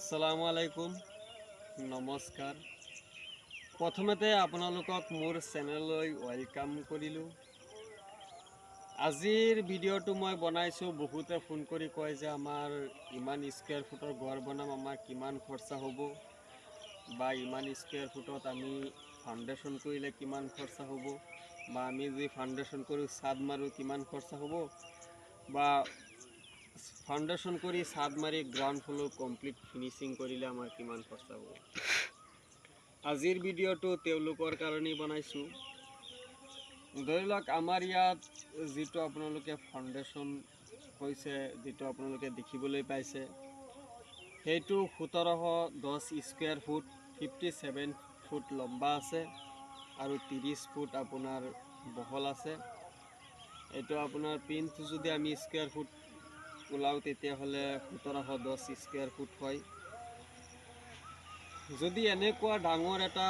আসসালামু আলাইকুম নমস্কাৰ প্ৰথমতে আপোনালোকক মোৰ চেনেললৈ ওয়েলকাম কৰিলোঁ। আজিৰ ভিডিঅ'টো মই বনাইছোঁ। বহুতে ফোন কৰি কয় যে আমাৰ ইমান স্কুৱেৰ ফুটৰ ঘৰ বনাম, আমাৰ কিমান খৰচা হ'ব, বা ইমান স্কুৱেৰ ফুটত আমি ফাউণ্ডেশ্যন কৰিলে কিমান খৰচা হ'ব, বা আমি যদি ফাউণ্ডেশ্যন কৰি ছাদ মাৰোঁ কিমান খৰচা হ'ব, বা ফাউণ্ডেশ্যন কৰি ছাদ মাৰি গ্ৰাউণ্ড ফ্লোৰ কমপ্লিট ফিনিচিং কৰিলে আমাৰ কিমান খৰচা হ'ব। আজিৰ ভিডিঅ'টো তেওঁলোকৰ কাৰণেই বনাইছোঁ। ধৰি লওক আমাৰ ইয়াত যিটো আপোনালোকে ফাউণ্ডেশ্যন হৈছে, যিটো আপোনালোকে দেখিবলৈ পাইছে, সেইটো 1710 স্কুৱেৰ ফুট, 57 ফুট লম্বা আছে আৰু 30 ফুট আপোনাৰ বহল আছে। এইটো আপোনাৰ প্ৰিন্ট যদি আমি স্কুৱেৰ ফুট ওলাও তেতিয়াহ'লে 1710 স্কুৱেৰ ফুট হয়। যদি এনেকুৱা ডাঙৰ এটা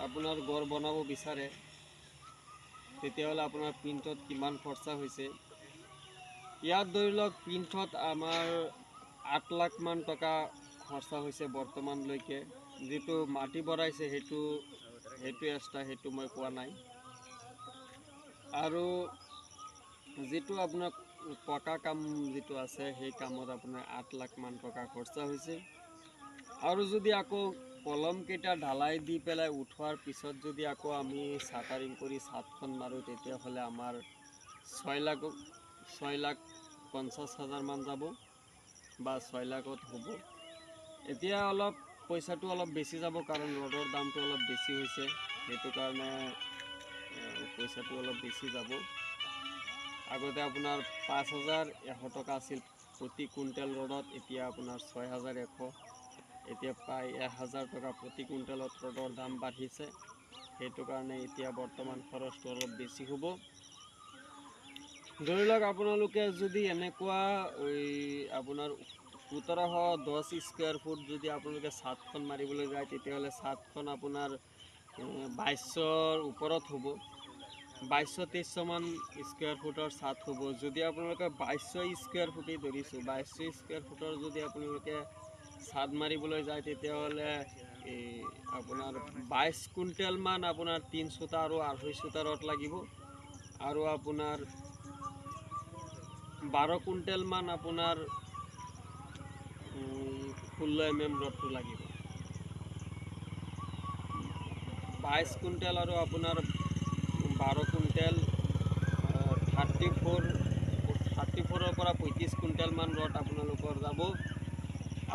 আপোনাৰ ঘৰ বনাব বিচাৰে তেতিয়াহ'লে আপোনাৰ প্ৰিণ্টত কিমান খৰচা হৈছে। ইয়াত ধৰি লওক প্ৰিণ্টত আমাৰ 8 লাখ মান টকা খৰচা হৈছে বৰ্তমানলৈকে। যিটো মাটি বঢ়াইছে সেইটো এক্সট্ৰা, সেইটো মই কোৱা নাই। আৰু যিটো আপোনাৰ পকা কাম যিটো আছে সেই কামত আপোনাৰ 8 লাখ মান টকা খৰচা হৈছে। আৰু যদি আকৌ কলমকেইটা ঢালাই দি পেলাই উঠোৱাৰ পিছত যদি আকৌ আমি চাটাৰিং কৰি ছাদখন মাৰোঁ তেতিয়াহ'লে আমাৰ 6,50,000 মান যাব, বা 6 লাখত হ'ব। এতিয়া অলপ পইচাটো অলপ বেছি যাব, কাৰণ ৰডৰ দামটো অলপ বেছি হৈছে, সেইটো কাৰণে পইচাটো অলপ বেছি যাব। আগতে আপোনাৰ 5,100 টকা আছিল প্ৰতি কুইণ্টেল ৰডত, এতিয়া আপোনাৰ 6,100, এতিয়া প্ৰায় 1,000 টকা প্ৰতি কুইণ্টেলত ৰডৰ দাম বাঢ়িছে। সেইটো কাৰণে এতিয়া বৰ্তমান খৰচটো অলপ বেছি হ'ব। ধৰি লওক আপোনালোকে যদি এনেকুৱা আপোনাৰ 1710 স্কুৱেৰ ফুট যদি আপোনালোকে ছাদখন মাৰিবলৈ যায়, তেতিয়াহ'লে ছাদখন আপোনাৰ 2200ৰ ওপৰত হ'ব। 2200-2300 মান স্কুৱেৰ ফুটৰ ছাদ হ'ব। যদি আপোনালোকে 2200 স্কুৱেৰ ফুটেই ধৰিছোঁ, 2200 স্কুৱেৰ ফুটৰ যদি আপোনালোকে ছাদ মাৰিবলৈ যায় তেতিয়াহ'লে আপোনাৰ 22 কুইণ্টেল মান আপোনাৰ 3 চোতা আৰু 2.5 চোতা ৰড লাগিব, আৰু আপোনাৰ 12 কুইণ্টেল মান আপোনাৰ 16 mm ৰডটো লাগিব। 22 কুইণ্টেল আৰু আপোনাৰ 12 কুইণ্টেল 34ৰ পৰা 35 কুইণ্টেল মান ৰড আপোনালোকৰ যাব,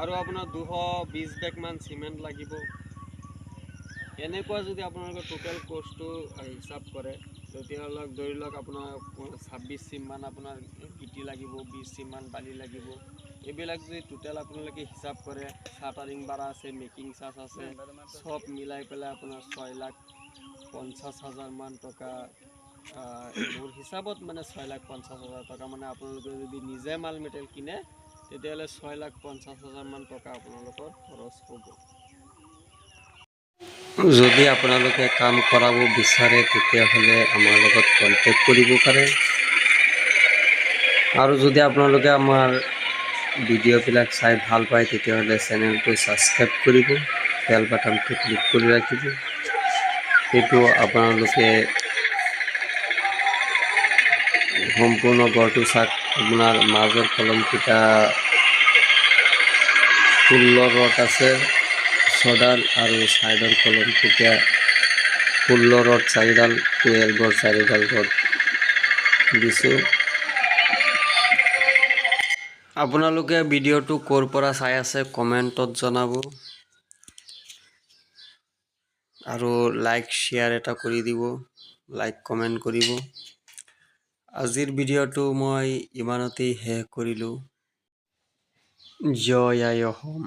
আৰু আপোনাৰ 220 বেগ মান চিমেণ্ট লাগিব। এনেকুৱা যদি আপোনালোকে টোটেল কষ্টটো হিচাপ কৰে তেতিয়াহ'লে ধৰি লওক আপোনাৰ 26 চিম মান আপোনাৰ গিটি লাগিব, 20 চিম মান বালি লাগিব। এইবিলাক যদি টোটেল আপোনালোকে হিচাপ কৰে, চাটাৰিং ভাড়া আছে, মেকিং চাৰ্জ আছে, চব মিলাই পেলাই আপোনাৰ 6,50,000 মান টকা, মোৰ হিচাপত মানে 6,50,000 টকা, মানে আপোনালোকে যদি নিজে মাল মেটেৰিয়েল কিনে তেতিয়াহ'লে 6,50,000 মান টকা আপোনালোকৰ খৰচ হ'ব। যদি আপোনালোকে কাম কৰাব বিচাৰে তেতিয়াহ'লে আমাৰ লগত কণ্টেক্ট কৰিব পাৰে। আৰু যদি আপোনালোকে আমাৰ ভিডিঅ'বিলাক চাই ভাল পায় তেতিয়াহ'লে চেনেলটো ছাবস্ক্ৰাইব কৰিব, বেল বাটনটো ক্লিক কৰি ৰাখিব। সেইটো আপোনালোকে সম্পূৰ্ণ ঘৰটো চাওক। আপোনাৰ মাজৰ কলমকেইটা 16 ৰড আছে 6ডাল, আৰু ছাইডৰ কলমকেইটা 16 ৰড 4ডাল, 12ৰ 4ডাল ৰড দিছোঁ। আপোনালোকে ভিডিঅ'টো ক'ৰ পৰা চাই আছে কমেণ্টত জনাব, আৰু লাইক শ্বেয়াৰ এটা কৰি দিব, লাইক কমেণ্ট কৰিব। আজিৰ ভিডিঅ'টো মই ইমানতেই শেষ কৰিলোঁ। জয় আই অসম।